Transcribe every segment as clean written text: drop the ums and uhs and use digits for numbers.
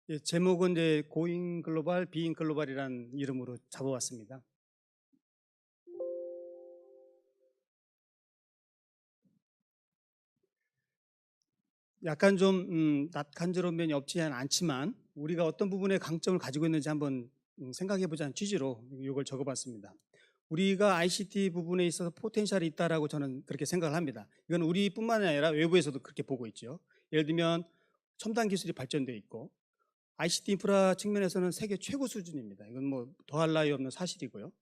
예, 제목은 이제 고잉 글로벌, 비잉 글로벌이라는 이름으로 잡아왔습니다. 약간 좀 낯간지러운 면이 없지는 않지만 우리가 어떤 부분에 강점을 가지고 있는지 한번 생각해보자는 취지로 이걸 적어봤습니다. 우리가 ICT 부분에 있어서 포텐셜이 있다라고 저는 그렇게 생각을 합니다. 이건 우리뿐만 아니라 외부에서도 그렇게 보고 있죠. 예를 들면 첨단 기술이 발전되어 있고 ICT 인프라 측면에서는 세계 최고 수준입니다. 이건 뭐 더할 나위 없는 사실이고요.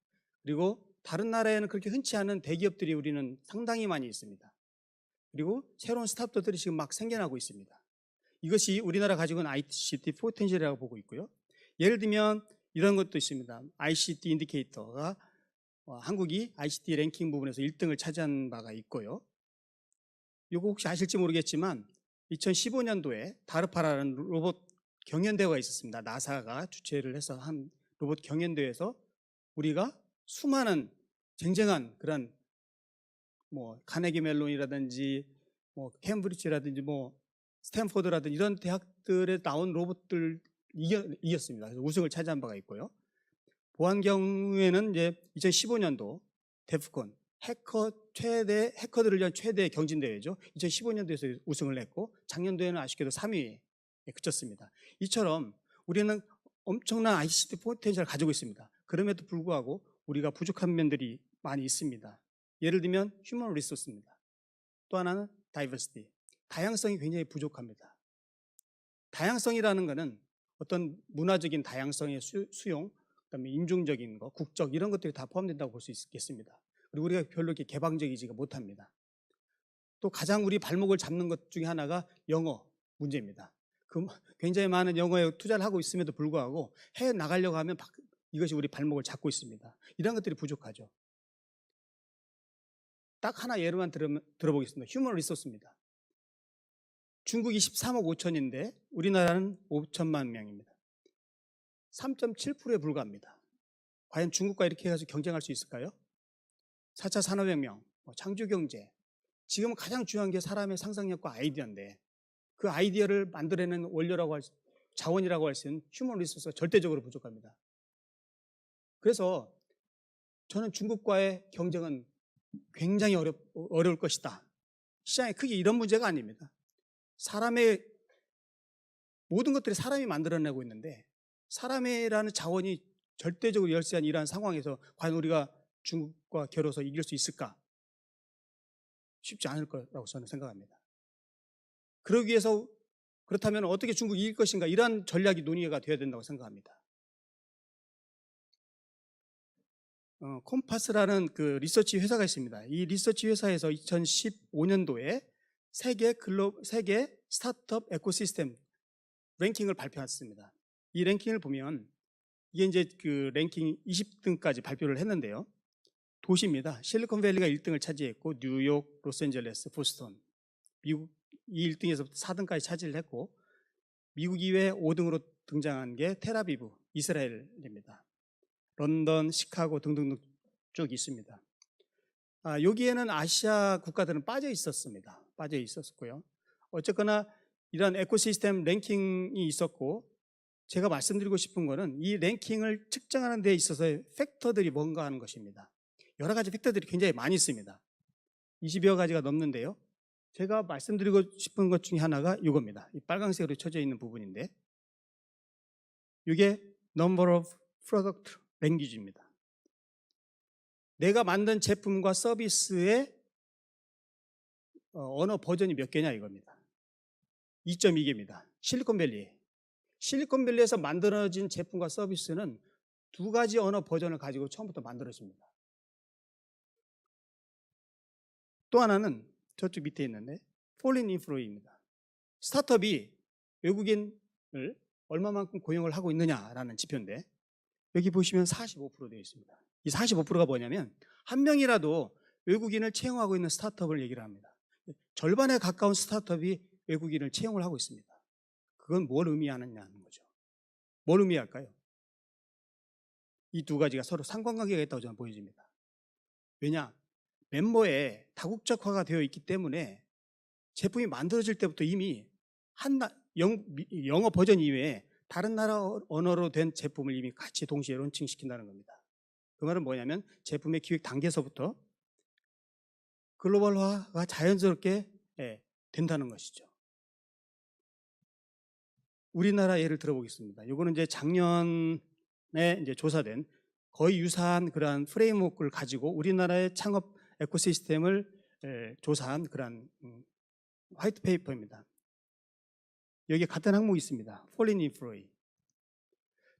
그리고 다른 나라에는 그렇게 흔치 않은 대기업들이 우리는 상당히 많이 있습니다. 그리고 새로운 스타트업들이 지금 막 생겨나고 있습니다. 이것이 우리나라 가지고 있는 ICT 포텐셜이라고 보고 있고요. 예를 들면 이런 것도 있습니다. ICT 인디케이터가 한국이 ICT 랭킹 부분에서 1등을 차지한 바가 있고요. 이거 혹시 아실지 모르겠지만 2015년도에 다르파라는 로봇 경연대회가 있었습니다. 나사가 주최를 해서 한 로봇 경연대회에서 우리가 수많은 쟁쟁한 그런 뭐 카네기 멜론이라든지 뭐 캠브리지라든지 뭐 스탠포드라든지 이런 대학들에 나온 로봇들 이겼습니다. 그래서 우승을 차지한 바가 있고요. 보안 경우에는 이제 2015년도 데프콘 해커들을 위한 최대 경진대회죠. 2015년도에서 우승을 했고 작년도에는 아쉽게도 3위에 그쳤습니다. 이처럼 우리는 엄청난 ICT 포텐셜을 가지고 있습니다. 그럼에도 불구하고 우리가 부족한 면들이 많이 있습니다. 예를 들면 휴먼 리소스입니다. 또 하나는 다이버시티, 다양성이 굉장히 부족합니다. 다양성이라는 것은 어떤 문화적인 다양성의 수용, 그다음에 인종적인 거, 국적 이런 것들이 다 포함된다고 볼 수 있겠습니다. 그리고 우리가 별로 이렇게 개방적이지가 못합니다. 또 가장 우리 발목을 잡는 것 중에 하나가 영어 문제입니다. 굉장히 많은 영어에 투자를 하고 있음에도 불구하고 해외 나가려고 하면 이것이 우리 발목을 잡고 있습니다. 이런 것들이 부족하죠. 딱 하나 예로만 들어보겠습니다. 휴먼 리소스입니다. 중국이 13억 5천인데 우리나라는 5천만 명입니다. 3.7%에 불과합니다. 과연 중국과 이렇게 해서 경쟁할 수 있을까요? 4차 산업혁명, 창조경제, 지금 가장 중요한 게 사람의 상상력과 아이디어인데 그 아이디어를 만들어내는 원료라고 자원이라고 할 수 있는 휴먼 리소스가 절대적으로 부족합니다. 그래서 저는 중국과의 경쟁은 굉장히 어려울 것이다. 시장의 크게 이런 문제가 아닙니다. 사람의 모든 것들이 사람이 만들어내고 있는데 사람이라는 자원이 절대적으로 열세한 이러한 상황에서 과연 우리가 중국과 겨뤄서 이길 수 있을까? 쉽지 않을 거라고 저는 생각합니다. 그러기 위해서 그렇다면 어떻게 중국이 이길 것인가 이러한 전략이 논의가 되어야 된다고 생각합니다. 콤파스라는 그 리서치 회사가 있습니다. 이 리서치 회사에서 2015년도에 세계 스타트업 에코시스템 랭킹을 발표했습니다. 이 랭킹을 보면 이게 이제 그 랭킹 20등까지 발표를 했는데요. 도시입니다. 실리콘밸리가 1등을 차지했고 뉴욕, 로스앤젤레스, 보스턴, 미국 이 1등에서 4등까지 차지를 했고 미국 이외에 5등으로 등장한 게 텔아비브, 이스라엘입니다. 런던, 시카고 등등 쭉 있습니다. 여기에는 아시아 국가들은 빠져 있었고요. 어쨌거나 이런 에코시스템 랭킹이 있었고 제가 말씀드리고 싶은 거는 이 랭킹을 측정하는 데 있어서의 팩터들이 뭔가 하는 것입니다. 여러 가지 팩터들이 굉장히 많이 있습니다. 20여 가지가 넘는데요. 제가 말씀드리고 싶은 것 중에 하나가 이겁니다. 이 빨간색으로 쳐져 있는 부분인데 이게 Number of Product Language입니다. 내가 만든 제품과 서비스의 언어 버전이 몇 개냐 이겁니다. 2.2개입니다. 실리콘밸리에서 만들어진 제품과 서비스는 2가지 언어 버전을 가지고 처음부터 만들어집니다. 또 하나는 저쪽 밑에 있는데 Foreign Employee입니다. 스타트업이 외국인을 얼마만큼 고용을 하고 있느냐라는 지표인데 여기 보시면 45% 되어 있습니다. 이 45%가 뭐냐면 한 명이라도 외국인을 채용하고 있는 스타트업을 얘기를 합니다. 절반에 가까운 스타트업이 외국인을 채용을 하고 있습니다. 그건 뭘 의미하느냐는 거죠. 뭘 의미할까요? 이 2가지가 서로 상관관계가 있다고 저는 보여집니다. 왜냐? 멤버에 다국적화가 되어 있기 때문에 제품이 만들어질 때부터 이미 영어 버전 이외에 다른 나라 언어로 된 제품을 이미 같이 동시에 론칭시킨다는 겁니다. 그 말은 뭐냐면 제품의 기획 단계에서부터 글로벌화가 자연스럽게 된다는 것이죠. 우리나라 예를 들어보겠습니다. 이거는 이제 작년에 이제 조사된 거의 유사한 그러한 프레임워크를 가지고 우리나라의 창업 에코시스템을 조사한 그러한 화이트 페이퍼입니다. 여기에 같은 항목이 있습니다. Falling Inflow.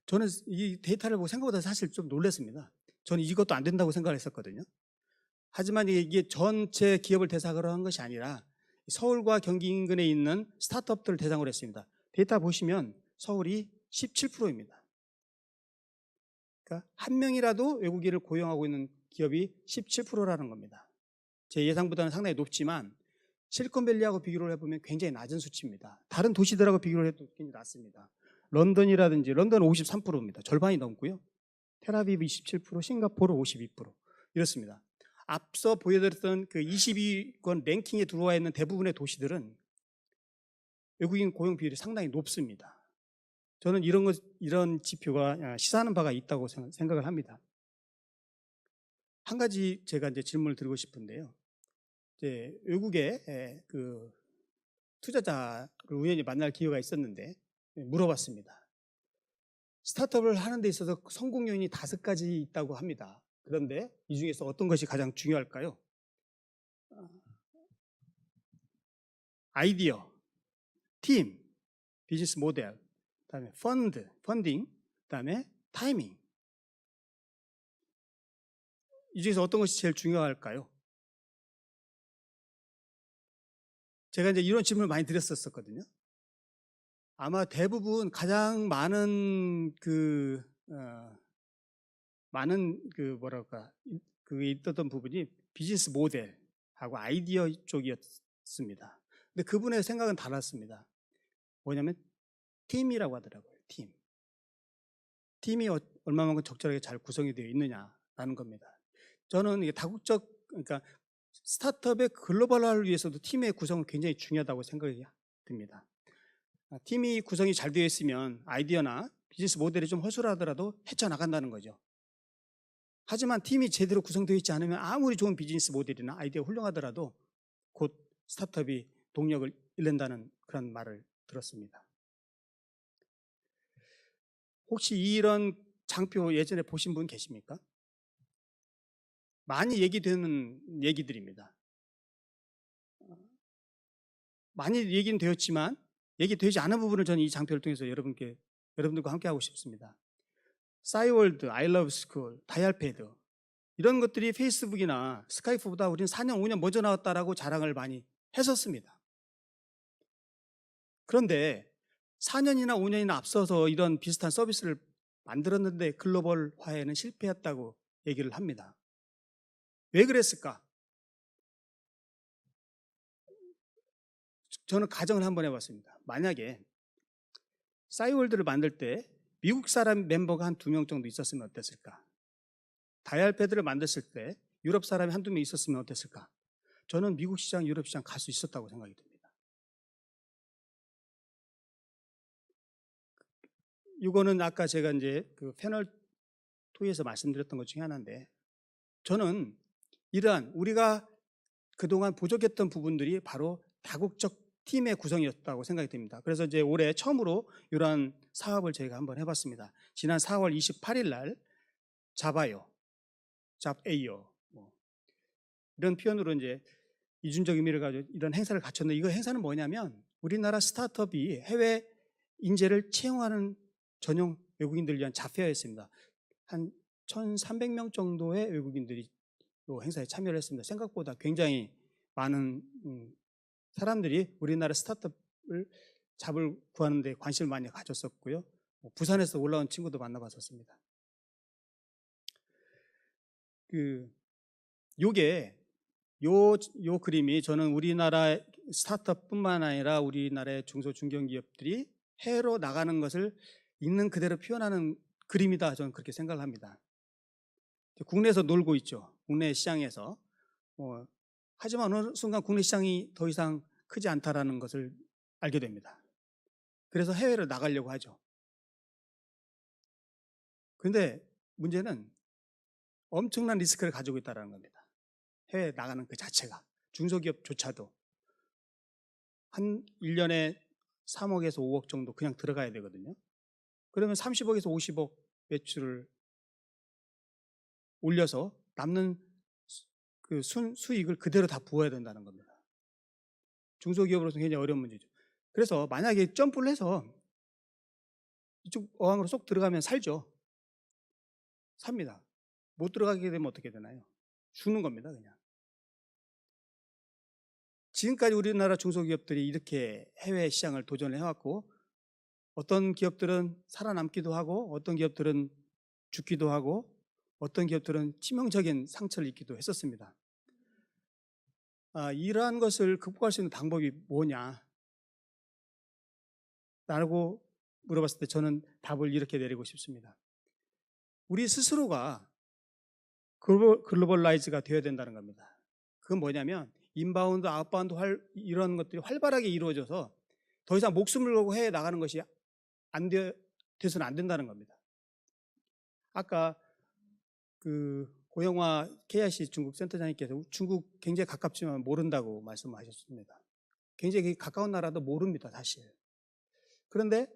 저는 이 데이터를 보고 생각보다 사실 좀 놀랐습니다. 저는 이것도 안 된다고 생각을 했었거든요. 하지만 이게 전체 기업을 대상으로 한 것이 아니라 서울과 경기 인근에 있는 스타트업들을 대상으로 했습니다. 데이터 보시면 서울이 17%입니다. 그러니까 한 명이라도 외국인을 고용하고 있는 기업이 17%라는 겁니다. 제 예상보다는 상당히 높지만 실리콘밸리하고 비교를 해보면 굉장히 낮은 수치입니다. 다른 도시들하고 비교를 해도 굉장히 낮습니다. 런던이라든지 런던은 53%입니다. 절반이 넘고요. 텔아비브 27%, 싱가포르 52% 이렇습니다. 앞서 보여드렸던 그 22권 랭킹에 들어와 있는 대부분의 도시들은 외국인 고용 비율이 상당히 높습니다. 저는 이런 지표가 시사하는 바가 있다고 생각을 합니다. 한 가지 제가 이제 질문을 드리고 싶은데요. 이제 외국의 그 투자자를 우연히 만날 기회가 있었는데 물어봤습니다. 스타트업을 하는 데 있어서 성공 요인이 5가지 있다고 합니다. 그런데 이 중에서 어떤 것이 가장 중요할까요? 아이디어, 팀, 비즈니스 모델, 그다음에 펀딩, 그다음에 타이밍. 이 중에서 어떤 것이 제일 중요할까요? 제가 이제 이런 질문을 많이 드렸었거든요. 아마 대부분 가장 많은 그게 있었던 부분이 비즈니스 모델하고 아이디어 쪽이었습니다. 근데 그분의 생각은 달랐습니다. 뭐냐면 팀이라고 하더라고요. 팀이 얼마만큼 적절하게 잘 구성이 되어 있느냐라는 겁니다. 저는 이게 다국적, 그러니까 스타트업의 글로벌화를 위해서도 팀의 구성은 굉장히 중요하다고 생각이 듭니다. 팀이 구성이 잘 되어 있으면 아이디어나 비즈니스 모델이 좀 허술하더라도 헤쳐나간다는 거죠. 하지만 팀이 제대로 구성되어 있지 않으면 아무리 좋은 비즈니스 모델이나 아이디어 훌륭하더라도 곧 스타트업이 동력을 잃는다는 그런 말을 들었습니다. 혹시 이런 장표 예전에 보신 분 계십니까? 많이 얘기되는 얘기들입니다. 많이 얘기는 되었지만 얘기되지 않은 부분을 저는 이 장표를 통해서 여러분들과 함께 하고 싶습니다. 싸이월드, 아이러브스쿨, 다이알패드 이런 것들이 페이스북이나 스카이프보다 우리는 4년, 5년 먼저 나왔다라고 자랑을 많이 했었습니다. 그런데 4년이나 5년이나 앞서서 이런 비슷한 서비스를 만들었는데 글로벌화에는 실패했다고 얘기를 합니다. 왜 그랬을까? 저는 가정을 한번 해봤습니다. 만약에 싸이월드를 만들 때 미국 사람 멤버가 한 2명 정도 있었으면 어땠을까? 다이알패드를 만들었을 때 유럽 사람이 한두 명 있었으면 어땠을까? 저는 미국 시장, 유럽 시장 갈 수 있었다고 생각이 듭니다. 이거는 아까 제가 이제 그 패널 2에서 말씀드렸던 것 중에 하나인데, 저는 이러한 우리가 그동안 부족했던 부분들이 바로 다국적 팀의 구성이었다고 생각이 됩니다. 그래서 이제 올해 처음으로 이러한 사업을 저희가 한번 해봤습니다. 지난 4월 28일 날 잡아요, 잡에요, 이런 표현으로 이제 이중적 의미를 가지고 이런 행사를 갖췄는데, 이거 행사는 뭐냐면 우리나라 스타트업이 해외 인재를 채용하는 전용 외국인들을 위한 자페어였습니다. 한 1,300명 정도의 외국인들이 이 행사에 참여를 했습니다. 생각보다 굉장히 많은 사람들이 우리나라 스타트업을 잡을 구하는 데 관심을 많이 가졌었고요. 부산에서 올라온 친구도 만나봤었습니다. 요 그림이 저는 우리나라 스타트업뿐만 아니라 우리나라의 중소 중견기업들이 해외로 나가는 것을 있는 그대로 표현하는 그림이다, 저는 그렇게 생각을 합니다. 국내에서 놀고 있죠. 국내 시장에서. 하지만 어느 순간 국내 시장이 더 이상 크지 않다라는 것을 알게 됩니다. 그래서 해외로 나가려고 하죠. 그런데 문제는 엄청난 리스크를 가지고 있다는 겁니다. 해외에 나가는 그 자체가. 중소기업조차도 한 1년에 3억에서 5억 정도 그냥 들어가야 되거든요. 그러면 30억에서 50억 매출을 올려서 남는 그 수익을 그대로 다 부어야 된다는 겁니다. 중소기업으로서는 굉장히 어려운 문제죠. 그래서 만약에 점프를 해서 이쪽 어항으로 쏙 들어가면 살죠. 삽니다. 못 들어가게 되면 어떻게 되나요? 죽는 겁니다, 그냥. 지금까지 우리나라 중소기업들이 이렇게 해외 시장을 도전을 해왔고, 어떤 기업들은 살아남기도 하고, 어떤 기업들은 죽기도 하고, 어떤 기업들은 치명적인 상처를 입기도 했었습니다. 이러한 것을 극복할 수 있는 방법이 뭐냐? 라고 물어봤을 때 저는 답을 이렇게 내리고 싶습니다. 우리 스스로가 글로벌라이즈가 되어야 된다는 겁니다. 그건 뭐냐면 인바운드, 아웃바운드 이런 것들이 활발하게 이루어져서 더 이상 목숨을 걸고 해외에 나가는 것이 돼서는 안 된다는 겁니다. 아까 그 고영화 KIC 중국 센터장님께서 중국 굉장히 가깝지만 모른다고 말씀하셨습니다. 굉장히 가까운 나라도 모릅니다, 사실. 그런데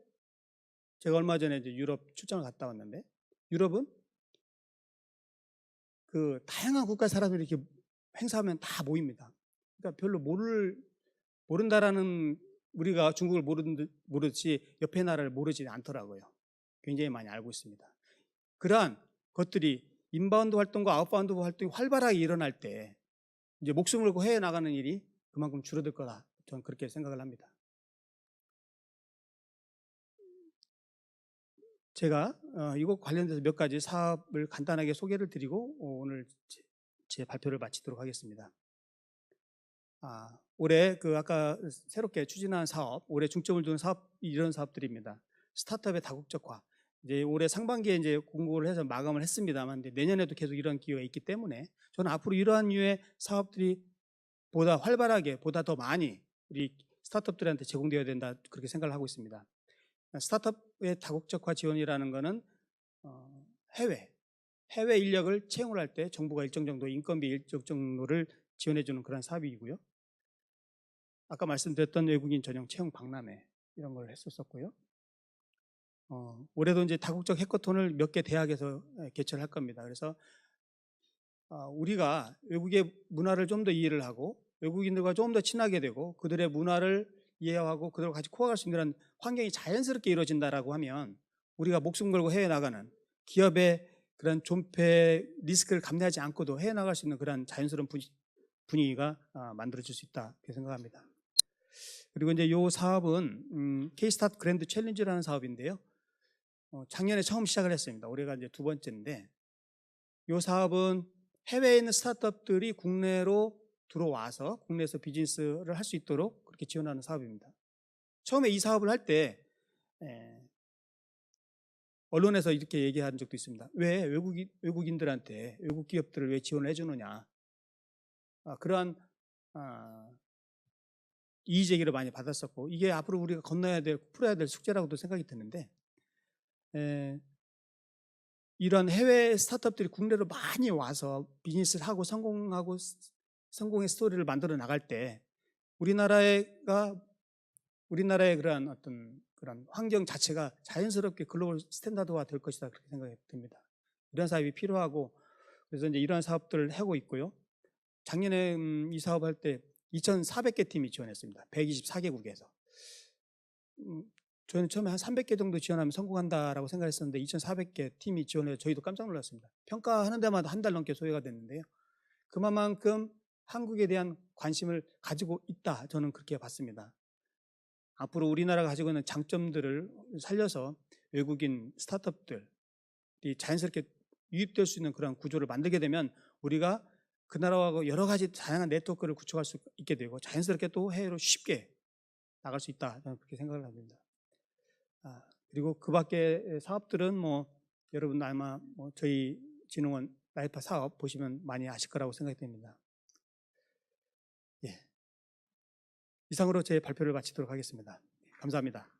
제가 얼마 전에 이제 유럽 출장을 갔다 왔는데 유럽은 그 다양한 국가 사람들이 이렇게 행사하면 다 모입니다. 그러니까 별로 모른다라는 우리가 중국을 모르듯이 옆에 나라를 모르지 않더라고요. 굉장히 많이 알고 있습니다. 그러한 것들이 인바운드 활동과 아웃바운드 활동이 활발하게 일어날 때 이제 목숨을 걸고 해외 나가는 일이 그만큼 줄어들 거다. 저는 그렇게 생각을 합니다. 제가 이거 관련돼서 몇 가지 사업을 간단하게 소개를 드리고 오늘 제 발표를 마치도록 하겠습니다. 올해 아까 새롭게 추진한 사업, 올해 중점을 두는 사업, 이런 사업들입니다. 스타트업의 다국적화. 이제 올해 상반기에 이제 공고를 해서 마감을 했습니다만 내년에도 계속 이런 기회가 있기 때문에 저는 앞으로 이러한 류의 사업들이 보다 활발하게, 보다 더 많이 우리 스타트업들한테 제공되어야 된다, 그렇게 생각을 하고 있습니다. 스타트업의 다국적화 지원이라는 것은 해외 인력을 채용을 할 때 정부가 일정 정도 인건비 일정 정도를 지원해주는 그런 사업이고요. 아까 말씀드렸던 외국인 전용 채용 박람회 이런 걸 했었었고요. 올해도 이제 다국적 해커톤을 몇 개 대학에서 개최를 할 겁니다. 그래서 우리가 외국의 문화를 좀 더 이해를 하고 외국인들과 좀 더 친하게 되고 그들의 문화를 이해하고 그들과 같이 코어갈 수 있는 그런 환경이 자연스럽게 이루어진다라고 하면 우리가 목숨 걸고 해외 나가는 기업의 그런 존폐 리스크를 감내하지 않고도 해외 나갈 수 있는 그런 자연스러운 분위기가 만들어질 수 있다, 그렇게 생각합니다. 그리고 이제 이 사업은 K-스타트 그랜드 챌린지라는 사업인데요. 작년에 처음 시작을 했습니다. 올해가 이제 두 번째인데 이 사업은 해외에 있는 스타트업들이 국내로 들어와서 국내에서 비즈니스를 할 수 있도록 그렇게 지원하는 사업입니다. 처음에 이 사업을 할 때 언론에서 이렇게 얘기한 적도 있습니다. 왜 외국인들한테 외국 기업들을 왜 지원을 해주느냐, 그러한 이의 제기를 많이 받았었고 이게 앞으로 우리가 풀어야 될 숙제라고도 생각이 드는데 이런 해외 스타트업들이 국내로 많이 와서 비즈니스를 하고 성공의 스토리를 만들어 나갈 때 우리나라의 그런 환경 자체가 자연스럽게 글로벌 스탠다드화 될 것이다, 그렇게 생각이 듭니다. 이런 사업이 필요하고 그래서 이제 이런 사업들을 하고 있고요. 작년에 이 사업할 때 2,400개 팀이 지원했습니다. 124개국에서. 저는 처음에 한 300개 정도 지원하면 성공한다라고 생각했었는데 2,400개 팀이 지원해서 저희도 깜짝 놀랐습니다. 평가하는 데마다 한 달 넘게 소요가 됐는데요. 그만큼 한국에 대한 관심을 가지고 있다, 저는 그렇게 봤습니다. 앞으로 우리나라가 가지고 있는 장점들을 살려서 외국인 스타트업들이 자연스럽게 유입될 수 있는 그런 구조를 만들게 되면 우리가 그 나라하고 여러 가지 다양한 네트워크를 구축할 수 있게 되고 자연스럽게 또 해외로 쉽게 나갈 수 있다, 저는 그렇게 생각을 합니다. 그리고 그 밖에 사업들은 여러분 아마 저희 진흥원 라이파 사업 보시면 많이 아실 거라고 생각이 됩니다. 예. 이상으로 제 발표를 마치도록 하겠습니다. 감사합니다.